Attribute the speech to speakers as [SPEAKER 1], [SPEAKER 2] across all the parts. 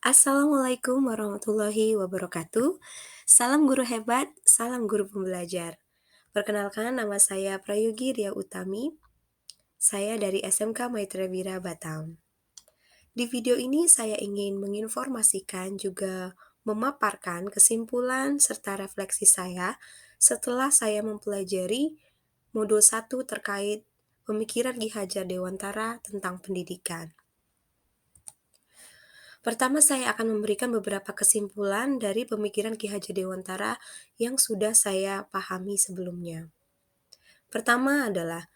[SPEAKER 1] Assalamualaikum warahmatullahi wabarakatuh. Salam guru hebat, salam guru pembelajar. Perkenalkan, nama saya Prayogi Ria Utami. Saya dari SMK Maitreya Wira Batam. Di video ini saya ingin menginformasikan juga memaparkan kesimpulan serta refleksi saya setelah saya mempelajari modul 1 terkait pemikiran Ki Hajar Dewantara tentang pendidikan. Pertama, saya akan memberikan beberapa kesimpulan dari pemikiran Ki Hajar Dewantara yang sudah saya pahami sebelumnya. Pertama adalah,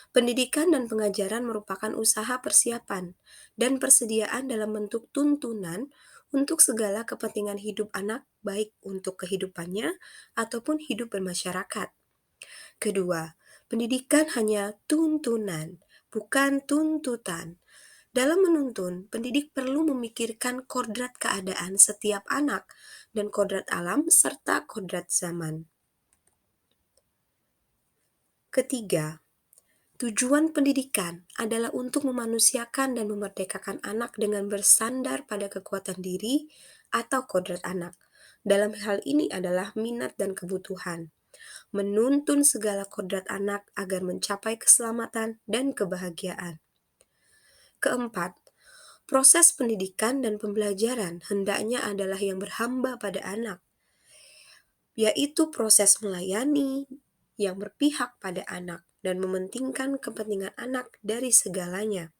[SPEAKER 1] pendidikan dan pengajaran merupakan usaha persiapan dan persediaan dalam bentuk tuntunan untuk segala kepentingan hidup anak, baik untuk kehidupannya ataupun hidup bermasyarakat. Kedua, pendidikan hanya tuntunan, bukan tuntutan. Dalam menuntun, pendidik perlu memikirkan kodrat keadaan setiap anak dan kodrat alam serta kodrat zaman. Ketiga, tujuan pendidikan adalah untuk memanusiakan dan memerdekakan anak dengan bersandar pada kekuatan diri atau kodrat anak. Dalam hal ini adalah minat dan kebutuhan. Menuntun segala kodrat anak agar mencapai keselamatan dan kebahagiaan. Keempat, proses pendidikan dan pembelajaran hendaknya adalah yang berhamba pada anak, yaitu proses melayani yang berpihak pada anak dan mementingkan kepentingan anak dari segalanya.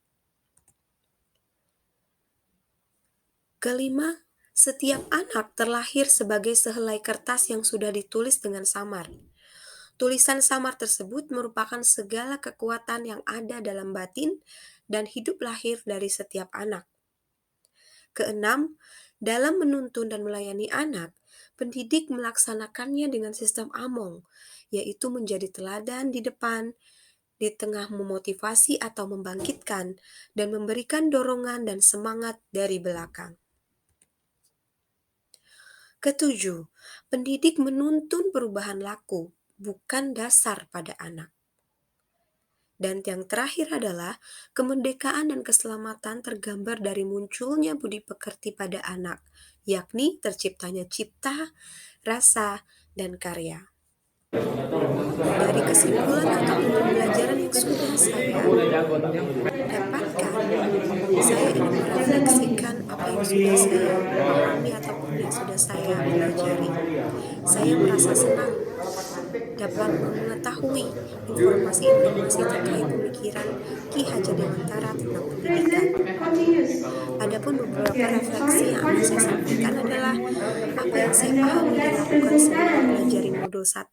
[SPEAKER 1] Kelima, setiap anak terlahir sebagai sehelai kertas yang sudah ditulis dengan samar. Tulisan samar tersebut merupakan segala kekuatan yang ada dalam batin dan hidup lahir dari setiap anak. Keenam, dalam menuntun dan melayani anak, pendidik melaksanakannya dengan sistem among, yaitu menjadi teladan di depan, di tengah memotivasi atau membangkitkan, dan memberikan dorongan dan semangat dari belakang. Ketujuh, pendidik menuntun perubahan laku, bukan dasar pada anak. Dan yang terakhir adalah kemerdekaan dan keselamatan tergambar dari munculnya budi pekerti pada anak, yakni terciptanya cipta, rasa, dan karya. Dari kesimpulan ataupun pembelajaran yang sudah saya dapatkan, saya ingin merefleksikan apa yang sudah saya pahami ataupun yang sudah saya pelajari. Saya merasa senang dapat mengetahui informasi-informasi terkait pemikiran Ki Hajar Dewantara tentang pendidikan. Adapun beberapa refleksi yang akan saya sampaikan adalah apa yang saya pahami dilakukan sebelum mempelajari modul 1,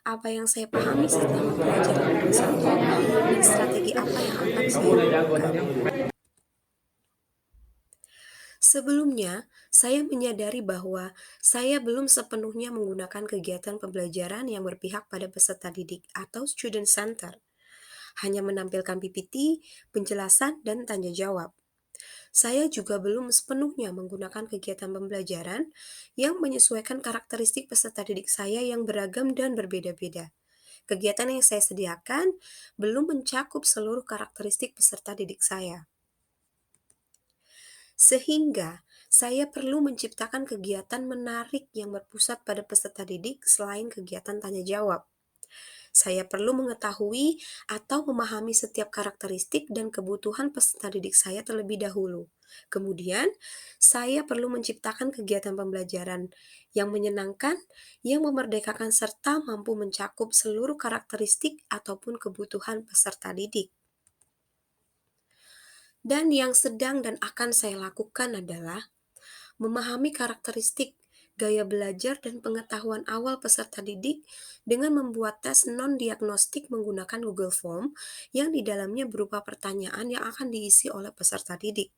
[SPEAKER 1] apa yang saya pahami setelah mempelajari modul 1, dan strategi apa yang akan saya lakukan. Sebelumnya, saya menyadari bahwa saya belum sepenuhnya menggunakan kegiatan pembelajaran yang berpihak pada peserta didik atau student center. Hanya menampilkan PPT, penjelasan, dan tanya jawab. Saya juga belum sepenuhnya menggunakan kegiatan pembelajaran yang menyesuaikan karakteristik peserta didik saya yang beragam dan berbeda-beda. Kegiatan yang saya sediakan belum mencakup seluruh karakteristik peserta didik saya. Sehingga saya perlu menciptakan kegiatan menarik yang berpusat pada peserta didik selain kegiatan tanya jawab. Saya perlu mengetahui atau memahami setiap karakteristik dan kebutuhan peserta didik saya terlebih dahulu. Kemudian, saya perlu menciptakan kegiatan pembelajaran yang menyenangkan, yang memerdekakan serta mampu mencakup seluruh karakteristik ataupun kebutuhan peserta didik. Dan yang sedang dan akan saya lakukan adalah memahami karakteristik, gaya belajar, dan pengetahuan awal peserta didik dengan membuat tes non-diagnostik menggunakan Google Form yang di dalamnya berupa pertanyaan yang akan diisi oleh peserta didik.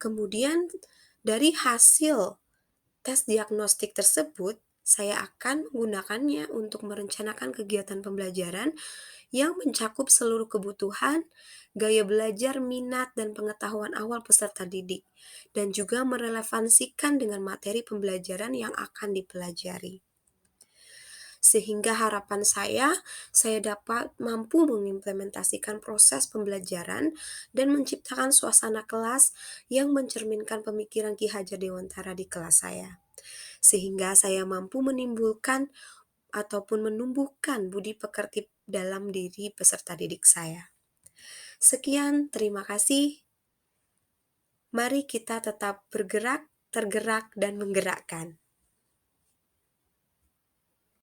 [SPEAKER 1] Kemudian, dari hasil tes diagnostik tersebut, saya akan menggunakannya untuk merencanakan kegiatan pembelajaran yang mencakup seluruh kebutuhan, gaya belajar, minat, dan pengetahuan awal peserta didik, dan juga merelevansikan dengan materi pembelajaran yang akan dipelajari. Sehingga harapan saya dapat mampu mengimplementasikan proses pembelajaran dan menciptakan suasana kelas yang mencerminkan pemikiran Ki Hajar Dewantara di kelas saya. Sehingga saya mampu menimbulkan ataupun menumbuhkan budi pekerti dalam diri peserta didik saya. Sekian, terima kasih. Mari kita tetap bergerak, tergerak, dan menggerakkan.